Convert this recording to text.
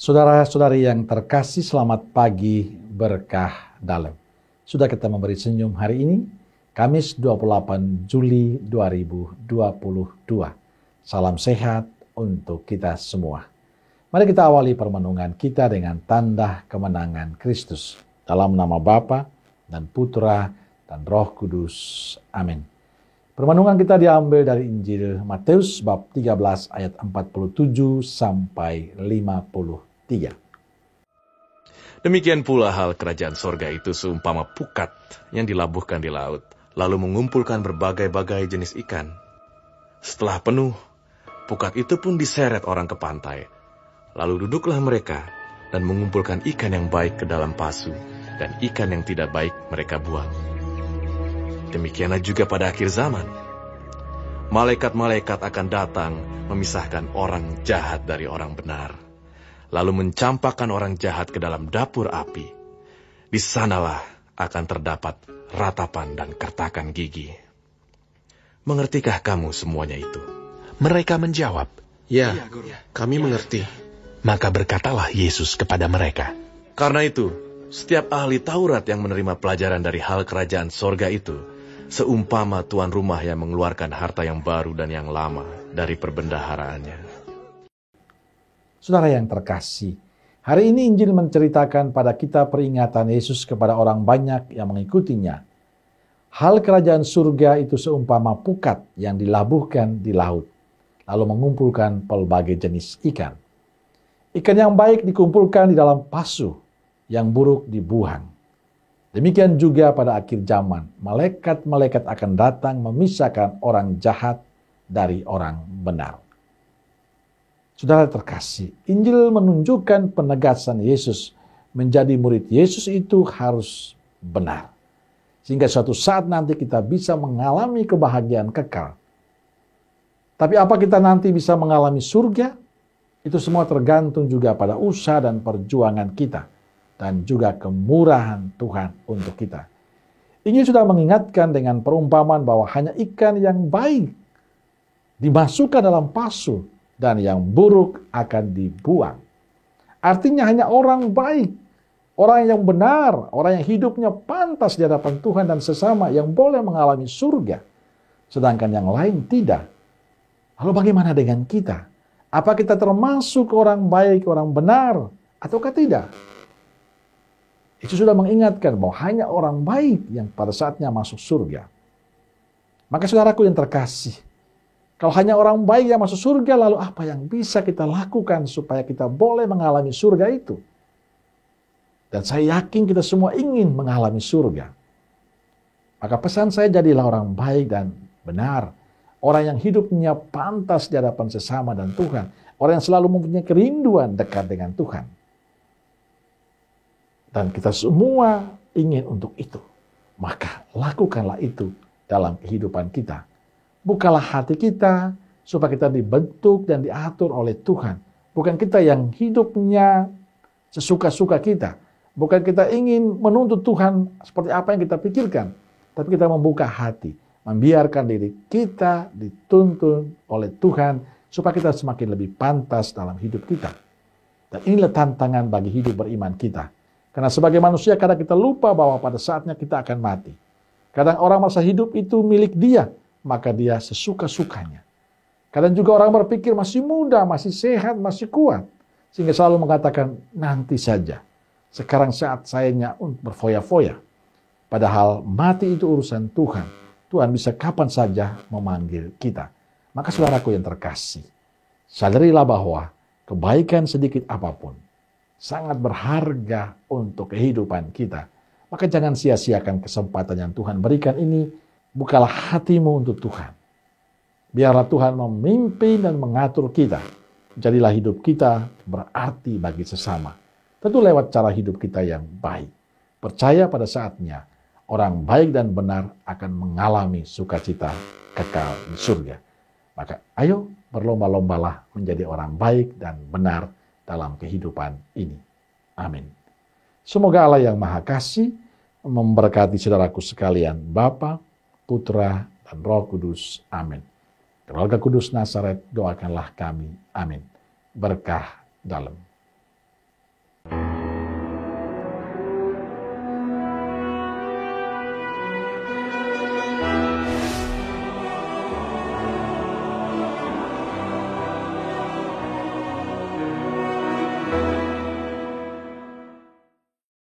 Saudara-saudari yang terkasih, selamat pagi berkah dalam. Sudah kita memberi senyum hari ini, Kamis 28 Juli 2022. Salam sehat untuk kita semua. Mari kita awali permenungan kita dengan tanda kemenangan Kristus. Dalam nama Bapa dan Putra dan Roh Kudus. Amin. Permenungan kita diambil dari Injil Matius bab 13 ayat 47 sampai 53. Demikian pula hal kerajaan sorga itu seumpama pukat yang dilabuhkan di laut, lalu mengumpulkan berbagai-bagai jenis ikan. Setelah penuh, pukat itu pun diseret orang ke pantai. Lalu duduklah mereka dan mengumpulkan ikan yang baik ke dalam pasu, dan ikan yang tidak baik mereka buang. Demikianlah juga pada akhir zaman. Malaikat-malaikat akan datang memisahkan orang jahat dari orang benar, lalu mencampakkan orang jahat ke dalam dapur api. Di sanalah akan terdapat ratapan dan kertakan gigi. Mengertikah kamu semuanya itu? Mereka menjawab, Ya, kami mengerti. maka berkatalah Yesus kepada mereka, Karena itu, setiap ahli Taurat yang menerima pelajaran dari hal kerajaan sorga itu, seumpama tuan rumah yang mengeluarkan harta yang baru dan yang lama dari perbendaharaannya. Saudara yang terkasih, hari ini Injil menceritakan pada kita peringatan Yesus kepada orang banyak yang mengikutinya. Hal kerajaan surga itu seumpama pukat yang dilabuhkan di laut, lalu mengumpulkan pelbagai jenis ikan. Ikan yang baik dikumpulkan di dalam pasu, yang buruk dibuang. Demikian juga pada akhir zaman, malaikat-malaikat akan datang memisahkan orang jahat dari orang benar. Saudara terkasih, Injil menunjukkan penegasan Yesus menjadi murid Yesus itu harus benar. Sehingga suatu saat nanti kita bisa mengalami kebahagiaan kekal. Tapi apa kita nanti bisa mengalami surga? Itu semua tergantung juga pada usaha dan perjuangan kita. Dan juga kemurahan Tuhan untuk kita. Injil sudah mengingatkan dengan perumpamaan bahwa hanya ikan yang baik dimasukkan dalam pasu dan yang buruk akan dibuang. Artinya hanya orang baik, orang yang benar, orang yang hidupnya pantas di hadapan Tuhan dan sesama yang boleh mengalami surga. Sedangkan yang lain tidak. Lalu bagaimana dengan kita? Apa kita termasuk orang baik, orang benar, ataukah tidak? Itu sudah mengingatkan bahwa hanya orang baik yang pada saatnya masuk surga. Maka saudaraku yang terkasih, kalau hanya orang baik yang masuk surga, lalu apa yang bisa kita lakukan supaya kita boleh mengalami surga itu? Dan saya yakin kita semua ingin mengalami surga. Maka pesan saya, jadilah orang baik dan benar. Orang yang hidupnya pantas di hadapan sesama dan Tuhan. Orang yang selalu mempunyai kerinduan dekat dengan Tuhan. Dan kita semua ingin untuk itu. Maka lakukanlah itu dalam kehidupan kita. Bukalah hati kita supaya kita dibentuk dan diatur oleh Tuhan. Bukan kita yang hidupnya sesuka-suka kita. Bukan kita ingin menuntut Tuhan seperti apa yang kita pikirkan. Tapi kita membuka hati. Membiarkan diri kita dituntun oleh Tuhan supaya kita semakin lebih pantas dalam hidup kita. Dan inilah tantangan bagi hidup beriman kita. Karena sebagai manusia kadang kita lupa bahwa pada saatnya kita akan mati. Kadang orang merasa hidup itu milik dia, maka dia sesuka-sukanya. Kadang juga orang berpikir masih muda, masih sehat, masih kuat. Sehingga selalu mengatakan nanti saja. Sekarang saat sayanya untuk berfoya-foya. Padahal mati itu urusan Tuhan. Tuhan bisa kapan saja memanggil kita. Maka saudaraku yang terkasih, sadarilah bahwa kebaikan sedikit apapun sangat berharga untuk kehidupan kita. Maka jangan sia-siakan kesempatan yang Tuhan berikan ini. Bukalah hatimu untuk Tuhan. Biarlah Tuhan memimpin dan mengatur kita. Jadilah hidup kita berarti bagi sesama. Tentu lewat cara hidup kita yang baik. Percaya pada saatnya orang baik dan benar akan mengalami sukacita kekal di surga. Maka ayo berlomba-lombalah menjadi orang baik dan benar dalam kehidupan ini. Amin. Semoga Allah yang Maha Kasih memberkati saudaraku sekalian, Bapa, Putra, dan Roh Kudus. Amin. Keluarga Kudus Nazaret, doakanlah kami. Amin. Berkah dalam.